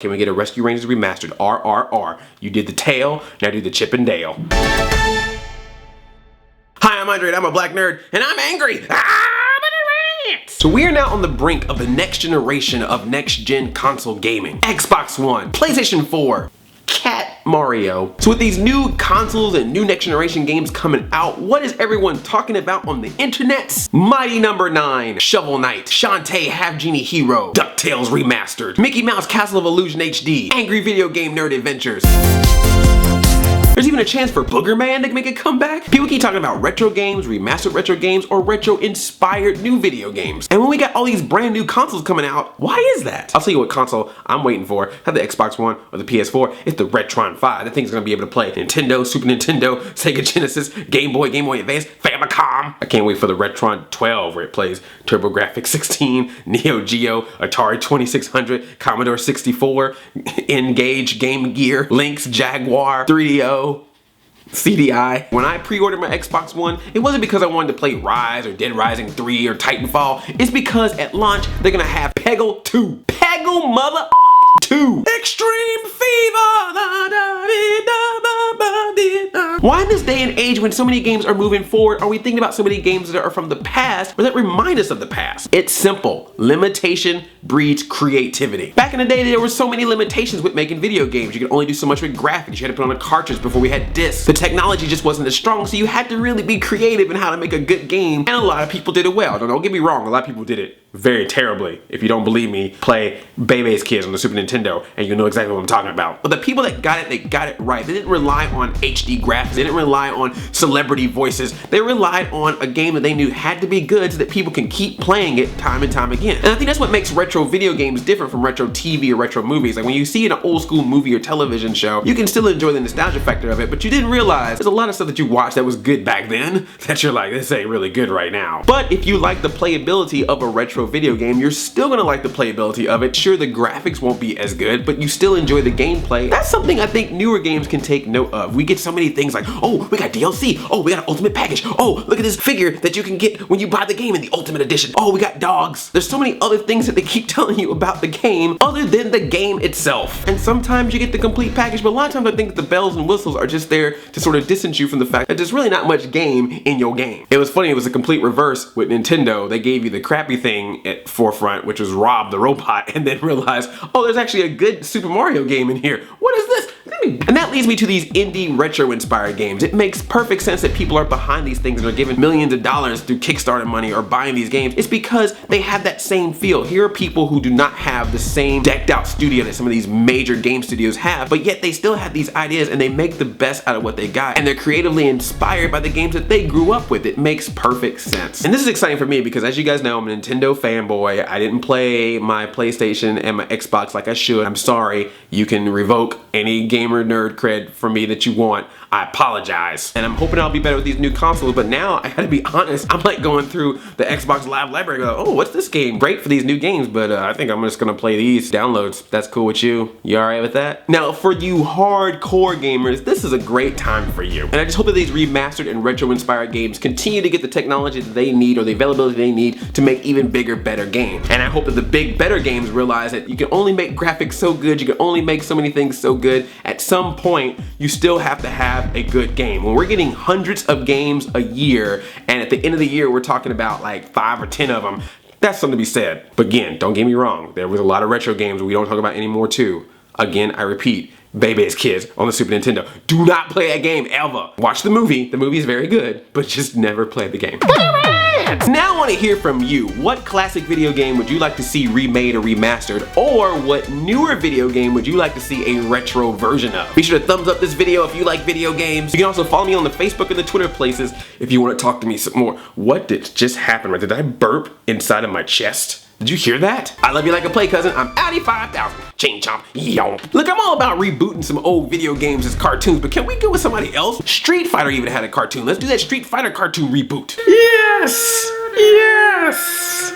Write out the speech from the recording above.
Can we get a Rescue Rangers Remastered? RRR. You did the tail, now do the Chip and Dale. Hi, I'm Andre, I'm a black nerd, and I'm angry. So we are now on the brink of the next generation of next-gen console gaming. Xbox One, PlayStation 4, Cat Mario. So with these new consoles and new next generation games coming out, what is everyone talking about on the internets? Mighty Number 9, Shovel Knight, Shantae Half Genie Hero, DuckTales Remastered, Mickey Mouse Castle of Illusion HD, Angry Video Game Nerd Adventures. There's even a chance for Booger Man to make a comeback. People keep talking about retro games, remastered retro games, or retro-inspired new video games. And when we got all these brand new consoles coming out, why is that? I'll tell you what console I'm waiting for. Not the Xbox One or the PS4, it's the Retron 5. That thing's gonna be able to play Nintendo, Super Nintendo, Sega Genesis, Game Boy, Game Boy Advance, Famicom. I can't wait for the Retron 12 where it plays TurboGrafx 16, Neo Geo, Atari 2600, Commodore 64, N-Gage, Game Gear, Lynx, Jaguar, 3DO, CDI. When I pre-ordered my Xbox One, it wasn't because I wanted to play Rise or Dead Rising 3 or Titanfall. It's because at launch, they're gonna have Peggle 2. Peggle mother 2. Extreme Fever. Why in this day and age when so many games are moving forward are we thinking about so many games that are from the past or that remind us of the past? It's simple. Limitation breeds creativity. Back in the day, there were so many limitations with making video games. You could only do so much with graphics. You had to put on a cartridge before we had discs. The technology just wasn't as strong, so you had to really be creative in how to make a good game, and a lot of people did it well. Don't get me wrong, a lot of people did it very terribly. If you don't believe me, play Bebe's Kids on the Super Nintendo and you'll know exactly what I'm talking about. But the people that got it, they got it right. They didn't rely on HD graphics. They didn't rely on celebrity voices. They relied on a game that they knew had to be good so that people can keep playing it time and time again. And I think that's what makes retro video games different from retro TV or retro movies. Like when you see an old school movie or television show, you can still enjoy the nostalgia factor of it, but you didn't realize there's a lot of stuff that you watched that was good back then that you're like, this ain't really good right now. But if you like the playability of a retro video game, you're still gonna like the playability of it. Sure, the graphics won't be as good, but you still enjoy the gameplay. That's something I think newer games can take note of. We get so many things like, oh, we got DLC. Oh, we got an ultimate package. Oh, look at this figure that you can get when you buy the game in the ultimate edition. Oh, we got dogs. There's so many other things that they keep telling you about the game other than the game itself. And sometimes you get the complete package, but a lot of times I think the bells and whistles are just there to sort of distance you from the fact that there's really not much game in your game. It was funny, it was a complete reverse with Nintendo. They gave you the crappy thing at forefront, which was Rob the robot, and then realized, oh, there's actually a good Super Mario game in here. What is this? And that leads me to these indie retro inspired games. It makes perfect sense that people are behind these things and are giving millions of dollars through Kickstarter money or buying these games. It's because they have that same feel. Here are people who do not have the same decked out studio that some of these major game studios have, but yet they still have these ideas and they make the best out of what they got. And they're creatively inspired by the games that they grew up with. It makes perfect sense. And this is exciting for me because as you guys know, I'm a Nintendo fanboy. I didn't play my PlayStation and my Xbox like I should. I'm sorry. You can revoke any gamer nerd cred for me that you want. I apologize. And I'm hoping I'll be better with these new consoles, but now I gotta be honest, I'm like going through the Xbox Live library going, oh, what's this game? Great for these new games, but I think I'm just gonna play these downloads. That's cool with you? You alright with that? Now, for you hardcore gamers, this is a great time for you. And I just hope that these remastered and retro-inspired games continue to get the technology that they need or the availability they need to make even bigger, better games. And I hope that the big, better games realize that you can only make graphics so good, you can only make so many things so good. At some point, you still have to have a good game. When we're getting hundreds of games a year, and at the end of the year we're talking about like 5 or 10 of them, that's something to be said. But again, don't get me wrong, there was a lot of retro games we don't talk about anymore too. Again, I repeat, Bebe's Kids on the Super Nintendo. Do not play that game ever. Watch the movie is very good, but just never play the game. Now I want to hear from you. What classic video game would you like to see remade or remastered? Or what newer video game would you like to see a retro version of? Be sure to thumbs up this video if you like video games. You can also follow me on the Facebook and the Twitter places if you want to talk to me some more. What did just happen right there? Did I burp inside of my chest? Did you hear that? I love you like a play cousin. I'm Audi 5000. Ching chomp, yomp. Look, I'm all about rebooting some old video games as cartoons, but can we go with somebody else? Street Fighter even had a cartoon. Let's do that Street Fighter cartoon reboot. Yes! Yes!